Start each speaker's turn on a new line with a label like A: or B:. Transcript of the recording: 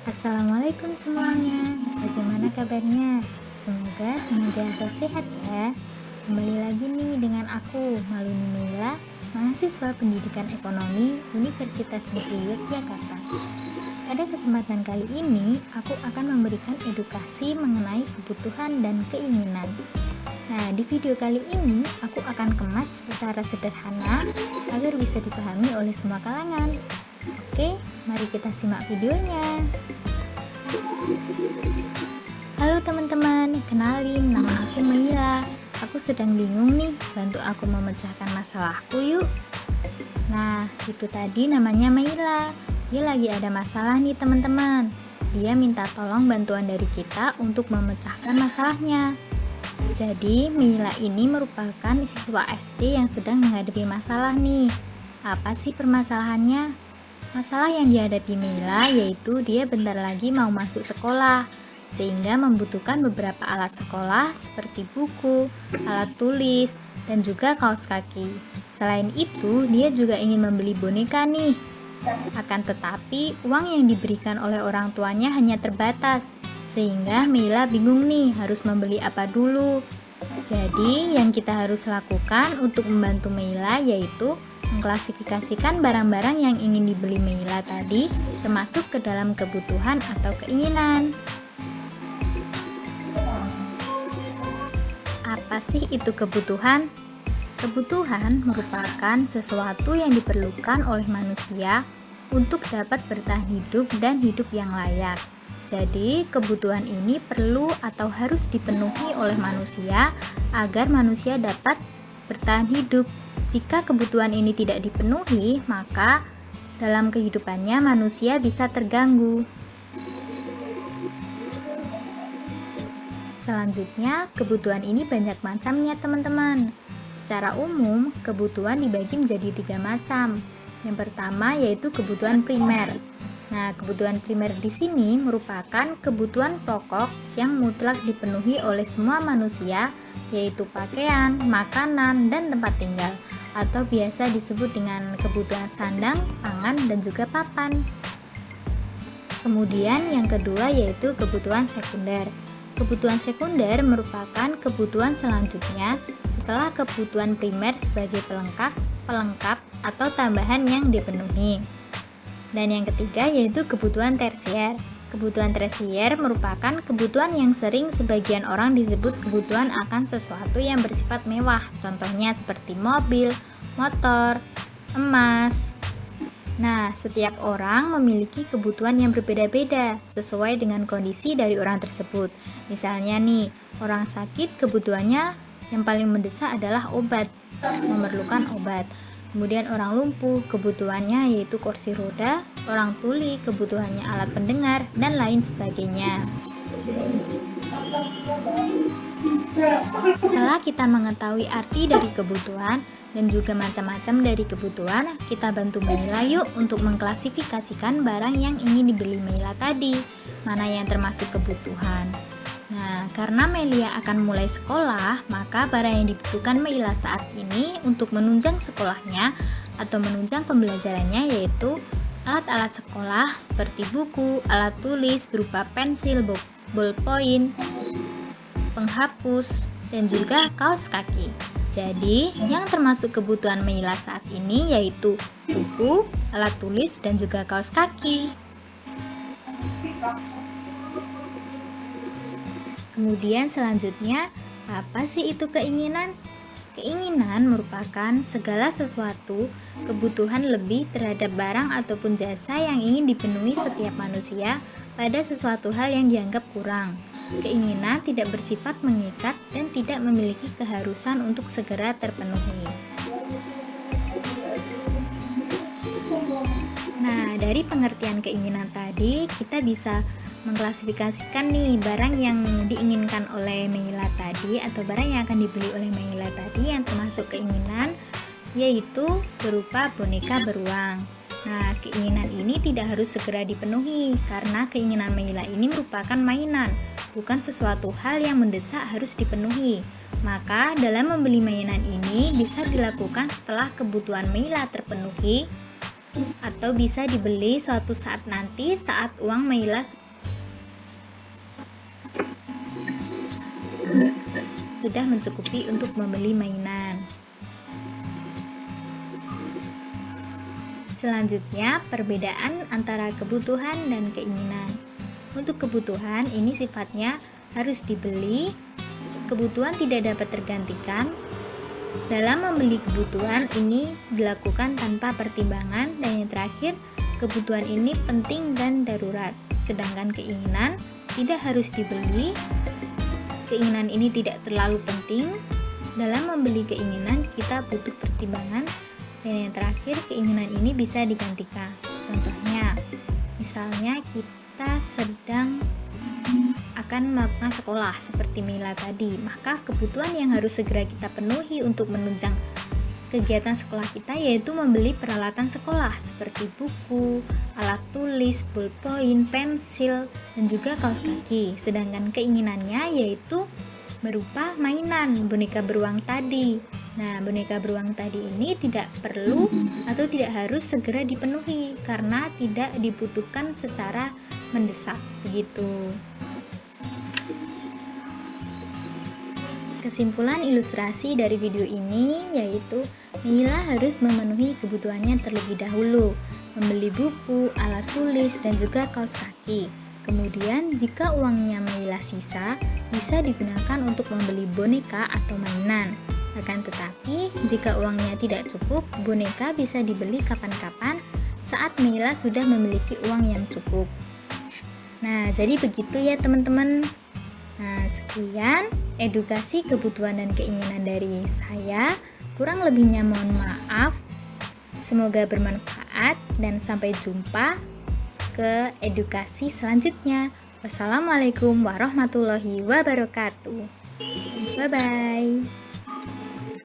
A: Assalamualaikum semuanya, bagaimana kabarnya? Semoga senantiasa sehat ya. Kembali lagi nih dengan aku, Maluni Meila, mahasiswa Pendidikan Ekonomi Universitas Negeri Yogyakarta. Pada kesempatan kali ini, aku akan memberikan edukasi mengenai kebutuhan dan keinginan. Nah, di video kali ini aku akan kemas secara sederhana agar bisa dipahami oleh semua kalangan. Oke, mari kita simak videonya. Halo teman-teman, kenalin nama aku Meila. Aku sedang bingung nih, bantu aku memecahkan masalahku yuk. Nah, itu tadi namanya Meila. Dia lagi ada masalah nih teman-teman. Dia minta tolong bantuan dari kita untuk memecahkan masalahnya. Jadi, Meila ini merupakan siswa SD yang sedang menghadapi masalah nih. Apa sih permasalahannya? Masalah yang dihadapi Meila yaitu dia bentar lagi mau masuk sekolah, sehingga membutuhkan beberapa alat sekolah seperti buku, alat tulis, dan juga kaos kaki. Selain itu, dia juga ingin membeli boneka nih. Akan tetapi, uang yang diberikan oleh orang tuanya hanya terbatas, sehingga Meila bingung nih harus membeli apa dulu. Jadi, yang kita harus lakukan untuk membantu Meila yaitu mengklasifikasikan barang-barang yang ingin dibeli Meila tadi termasuk ke dalam kebutuhan atau keinginan. Apa sih itu kebutuhan? Kebutuhan merupakan sesuatu yang diperlukan oleh manusia untuk dapat bertahan hidup dan hidup yang layak. Jadi, kebutuhan ini perlu atau harus dipenuhi oleh manusia agar manusia dapat bertahan hidup. Jika kebutuhan ini tidak dipenuhi, maka dalam kehidupannya manusia bisa terganggu. Selanjutnya, kebutuhan ini banyak macamnya teman-teman. Secara umum, kebutuhan dibagi menjadi 3 macam. Yang pertama yaitu kebutuhan primer. Nah, kebutuhan primer di sini merupakan kebutuhan pokok yang mutlak dipenuhi oleh semua manusia, yaitu pakaian, makanan, dan tempat tinggal, atau biasa disebut dengan kebutuhan sandang, pangan, dan juga papan. Kemudian yang kedua yaitu kebutuhan sekunder. Kebutuhan sekunder merupakan kebutuhan selanjutnya setelah kebutuhan primer sebagai pelengkap atau tambahan yang dipenuhi. Dan yang ketiga yaitu kebutuhan tersier. Kebutuhan tersier merupakan kebutuhan yang sering sebagian orang disebut kebutuhan akan sesuatu yang bersifat mewah. Contohnya seperti mobil, motor, emas. Nah, setiap orang memiliki kebutuhan yang berbeda-beda sesuai dengan kondisi dari orang tersebut. Misalnya nih, orang sakit kebutuhannya yang paling mendesak adalah obat, memerlukan obat. Kemudian orang lumpuh kebutuhannya yaitu kursi roda, orang tuli kebutuhannya alat pendengar, dan lain sebagainya. Setelah kita mengetahui arti dari kebutuhan dan juga macam-macam dari kebutuhan, kita bantu Meila yuk untuk mengklasifikasikan barang yang ingin dibeli Meila tadi, mana yang termasuk kebutuhan. Nah, karena Meila akan mulai sekolah, maka barang yang dibutuhkan Meila saat ini untuk menunjang sekolahnya atau menunjang pembelajarannya yaitu alat-alat sekolah seperti buku, alat tulis berupa pensil, ballpoint, penghapus, dan juga kaos kaki. Jadi, yang termasuk kebutuhan Meila saat ini yaitu buku, alat tulis, dan juga kaos kaki. Kemudian selanjutnya, apa sih itu keinginan? Keinginan merupakan segala sesuatu kebutuhan lebih terhadap barang ataupun jasa yang ingin dipenuhi setiap manusia pada sesuatu hal yang dianggap kurang. Keinginan tidak bersifat mengikat dan tidak memiliki keharusan untuk segera terpenuhi. Nah, dari pengertian keinginan tadi, kita bisa mengklasifikasikan nih barang yang diinginkan oleh Meila tadi atau barang yang akan dibeli oleh Meila tadi yang termasuk keinginan yaitu berupa boneka beruang. Nah, keinginan ini tidak harus segera dipenuhi karena keinginan Meila ini merupakan mainan, bukan sesuatu hal yang mendesak harus dipenuhi. Maka dalam membeli mainan ini bisa dilakukan setelah kebutuhan Meila terpenuhi atau bisa dibeli suatu saat nanti saat uang Maila sudah mencukupi untuk membeli mainan. Selanjutnya, perbedaan antara kebutuhan dan keinginan. Untuk kebutuhan, ini sifatnya harus dibeli. Kebutuhan tidak dapat tergantikan. Dalam membeli kebutuhan, ini dilakukan tanpa pertimbangan. Dan yang terakhir, kebutuhan ini penting dan darurat. Sedangkan keinginan tidak harus dibeli. Keinginan ini tidak terlalu penting. Dalam membeli keinginan, kita butuh pertimbangan. Dan yang terakhir, keinginan ini bisa digantikan. Contohnya, misalnya kita sedang akan melakukan sekolah seperti Mila tadi, maka kebutuhan yang harus segera kita penuhi untuk menunjang kegiatan sekolah kita yaitu membeli peralatan sekolah seperti buku, alat tulis, ballpoint, pensil, dan juga kaos kaki. Sedangkan keinginannya yaitu berupa mainan boneka beruang tadi. Nah, boneka beruang tadi ini tidak perlu atau tidak harus segera dipenuhi karena tidak dibutuhkan secara mendesak, begitu. Kesimpulan ilustrasi dari video ini yaitu Mila harus memenuhi kebutuhannya terlebih dahulu, membeli buku, alat tulis, dan juga kaos kaki. Kemudian, jika uangnya Mila sisa, bisa digunakan untuk membeli boneka atau mainan. Akan tetapi, jika uangnya tidak cukup, boneka bisa dibeli kapan-kapan saat Mila sudah memiliki uang yang cukup. Nah, jadi begitu ya teman-teman. Nah, sekian edukasi kebutuhan dan keinginan dari saya. Kurang lebihnya mohon maaf. Semoga bermanfaat dan sampai jumpa ke edukasi selanjutnya. Wassalamualaikum warahmatullahi wabarakatuh. Bye-bye.